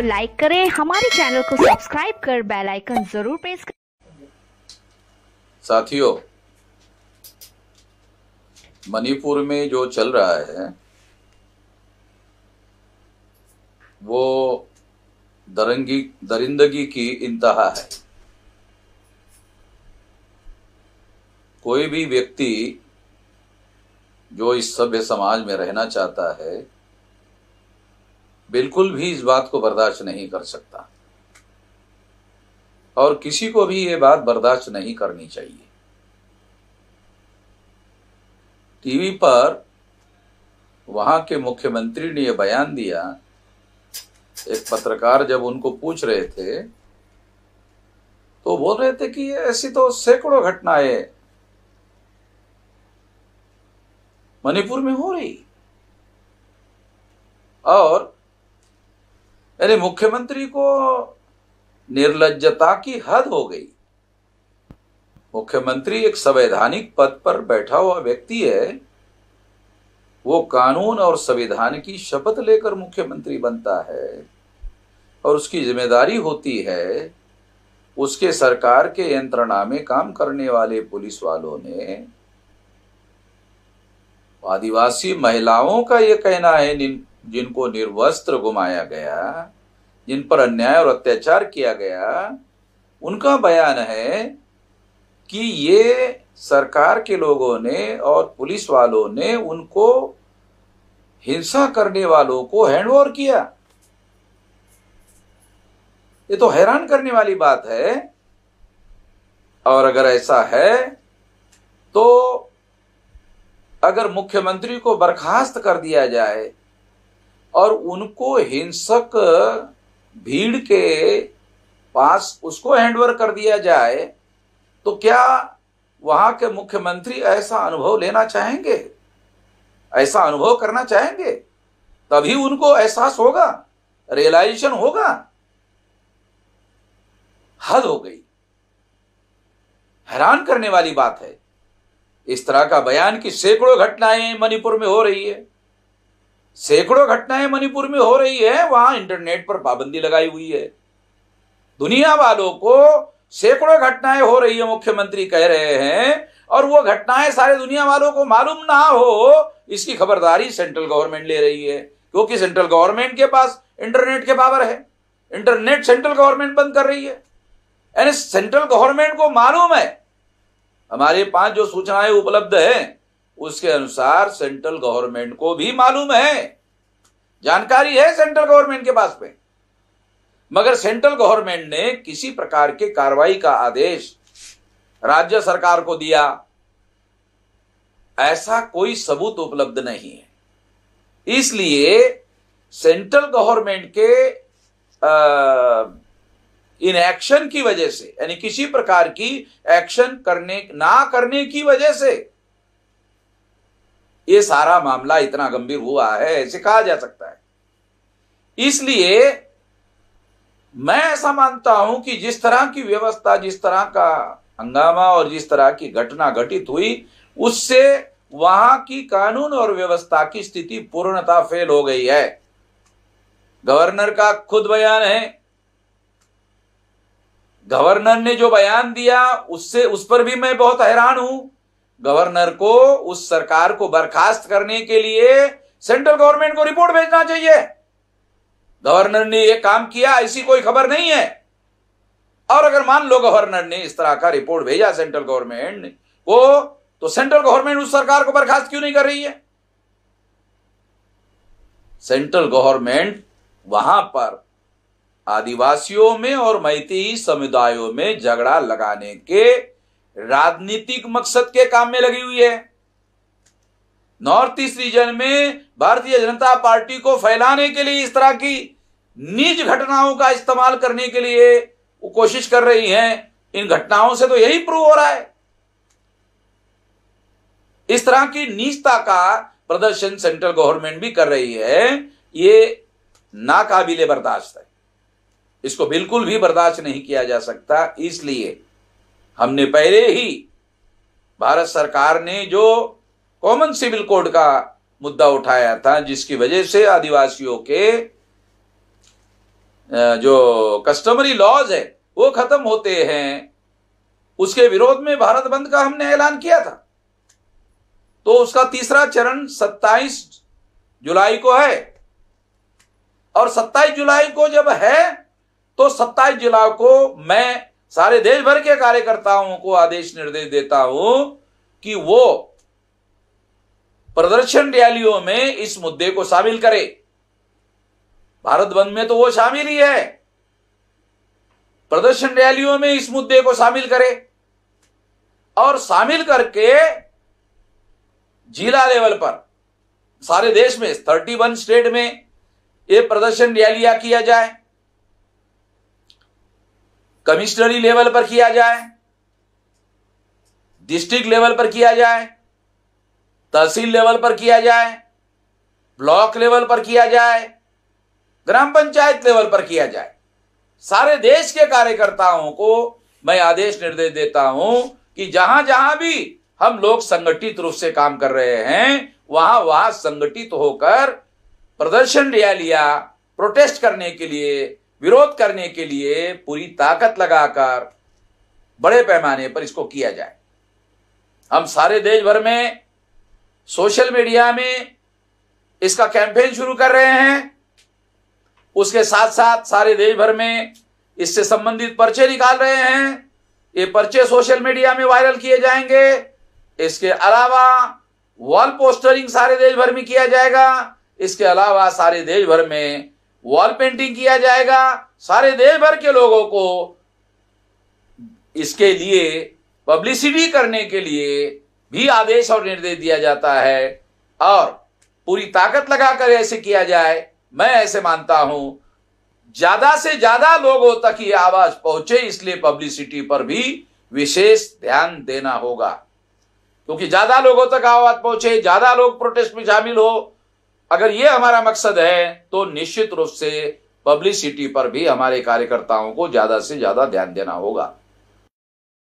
को लाइक करें, हमारे चैनल को सब्सक्राइब कर बेल आइकन जरूर प्रेस करें। साथियों, मणिपुर में जो चल रहा है वो दरिंदगी की इंतहा है। कोई भी व्यक्ति जो इस सभ्य समाज में रहना चाहता है बिल्कुल भी इस बात को बर्दाश्त नहीं कर सकता और किसी को भी ये बात बर्दाश्त नहीं करनी चाहिए। टीवी पर वहां के मुख्यमंत्री ने यह बयान दिया। एक पत्रकार जब उनको पूछ रहे थे तो बोल रहे थे कि ऐसी तो सैकड़ों घटनाएं मणिपुर में हो रही और यानी मुख्यमंत्री को निर्लज्जता की हद हो गई। मुख्यमंत्री एक संवैधानिक पद पर बैठा हुआ व्यक्ति है, वो कानून और संविधान की शपथ लेकर मुख्यमंत्री बनता है और उसकी जिम्मेदारी होती है उसके सरकार के यंत्रणा में काम करने वाले पुलिस वालों ने आदिवासी महिलाओं का ये कहना है जिनको निर्वस्त्र घुमाया गया, जिन पर अन्याय और अत्याचार किया गया, उनका बयान है कि ये सरकार के लोगों ने और पुलिस वालों ने उनको हिंसा करने वालों को हैंडओवर किया। ये तो हैरान करने वाली बात है। और अगर ऐसा है तो अगर मुख्यमंत्री को बर्खास्त कर दिया जाए और उनको हिंसक भीड़ के पास उसको हैंडओवर कर दिया जाए तो क्या वहां के मुख्यमंत्री ऐसा अनुभव लेना चाहेंगे? ऐसा अनुभव करना चाहेंगे? तभी उनको एहसास होगा, रियलाइजेशन होगा। हद हो गई। हैरान करने वाली बात है इस तरह का बयान कि सैकड़ों घटनाएं मणिपुर में हो रही है। सैकड़ों घटनाएं मणिपुर में हो रही है, वहां इंटरनेट पर पाबंदी लगाई हुई है। दुनिया वालों को सैकड़ों घटनाएं हो रही है मुख्यमंत्री कह रहे हैं और वो घटनाएं सारे दुनिया वालों को मालूम ना हो इसकी खबरदारी सेंट्रल गवर्नमेंट ले रही है, क्योंकि सेंट्रल गवर्नमेंट के पास इंटरनेट के पावर है। इंटरनेट सेंट्रल गवर्नमेंट बंद कर रही है। यानी सेंट्रल गवर्नमेंट को मालूम है, हमारे पास जो सूचनाएं उपलब्ध है उसके अनुसार सेंट्रल गवर्नमेंट को भी मालूम है, जानकारी है सेंट्रल गवर्नमेंट के पास में। मगर सेंट्रल गवर्नमेंट ने किसी प्रकार के कार्रवाई का आदेश राज्य सरकार को दिया, ऐसा कोई सबूत उपलब्ध नहीं है। इसलिए सेंट्रल गवर्नमेंट के इनएक्शन की वजह से, यानी किसी प्रकार की एक्शन ना करने की वजह से ये सारा मामला इतना गंभीर हुआ है, ऐसे कहा जा सकता है। इसलिए मैं ऐसा मानता हूं कि जिस तरह की व्यवस्था, जिस तरह का हंगामा और जिस तरह की घटना घटित हुई, उससे वहां की कानून और व्यवस्था की स्थिति पूर्णतः फेल हो गई है। गवर्नर का खुद बयान है। गवर्नर ने जो बयान दिया उस पर भी मैं बहुत हैरान हूं। गवर्नर को उस सरकार को बर्खास्त करने के लिए सेंट्रल गवर्नमेंट को रिपोर्ट भेजना चाहिए। गवर्नर ने यह काम किया ऐसी कोई खबर नहीं है। और अगर मान लो गवर्नर ने इस तरह का रिपोर्ट भेजा सेंट्रल गवर्नमेंट को, तो सेंट्रल गवर्नमेंट उस सरकार को बर्खास्त क्यों नहीं कर रही है? सेंट्रल गवर्नमेंट वहां पर आदिवासियों में और मैतेई समुदायों में झगड़ा लगाने के राजनीतिक मकसद के काम में लगी हुई है। नॉर्थ ईस्ट रीजन में भारतीय जनता पार्टी को फैलाने के लिए इस तरह की नीच घटनाओं का इस्तेमाल करने के लिए वो कोशिश कर रही हैं। इन घटनाओं से तो यही प्रूव हो रहा है। इस तरह की नीचता का प्रदर्शन सेंट्रल गवर्नमेंट भी कर रही है। ये नाकाबिले बर्दाश्त है। इसको बिल्कुल भी बर्दाश्त नहीं किया जा सकता। इसलिए हमने पहले ही भारत सरकार ने जो कॉमन सिविल कोड का मुद्दा उठाया था, जिसकी वजह से आदिवासियों के जो कस्टमरी लॉज है वो खत्म होते हैं, उसके विरोध में भारत बंद का हमने ऐलान किया था। तो उसका तीसरा चरण 27 जुलाई को है, और 27 जुलाई को जब है तो 27 जुलाई को मैं सारे देश भर के कार्यकर्ताओं को आदेश निर्देश देता हूं कि वो प्रदर्शन रैलियों में इस मुद्दे को शामिल करे। भारत बंद में तो वो शामिल ही है, प्रदर्शन रैलियों में इस मुद्दे को शामिल करे, और शामिल करके जिला लेवल पर सारे देश में 31 स्टेट में ये प्रदर्शन रैलियां किया जाए, कमिश्नरी लेवल पर किया जाए, डिस्ट्रिक्ट लेवल पर किया जाए, तहसील लेवल पर किया जाए, ब्लॉक लेवल पर किया जाए, ग्राम पंचायत लेवल पर किया जाए। सारे देश के कार्यकर्ताओं को मैं आदेश निर्देश देता हूं कि जहां जहां भी हम लोग संगठित रूप से काम कर रहे हैं वहां वहां संगठित होकर प्रदर्शन रैलियां प्रोटेस्ट करने के लिए, विरोध करने के लिए पूरी ताकत लगाकर बड़े पैमाने पर इसको किया जाए। हम सारे देश भर में सोशल मीडिया में इसका कैंपेन शुरू कर रहे हैं, उसके साथ साथ सारे देश भर में इससे संबंधित पर्चे निकाल रहे हैं। ये पर्चे सोशल मीडिया में वायरल किए जाएंगे। इसके अलावा वॉल पोस्टरिंग सारे देश भर में किया जाएगा। इसके अलावा सारे देश भर में वॉल पेंटिंग किया जाएगा। सारे देश भर के लोगों को इसके लिए पब्लिसिटी करने के लिए भी आदेश और निर्देश दिया जाता है, और पूरी ताकत लगाकर ऐसे किया जाए। मैं ऐसे मानता हूं ज्यादा से ज्यादा लोगों तक ये आवाज पहुंचे, इसलिए पब्लिसिटी पर भी विशेष ध्यान देना होगा, क्योंकि ज्यादा लोगों तक आवाज पहुंचे, ज्यादा लोग प्रोटेस्ट में शामिल हो। अगर ये हमारा मकसद है तो निश्चित रूप से पब्लिसिटी पर भी हमारे कार्यकर्ताओं को ज्यादा से ज्यादा ध्यान देना होगा।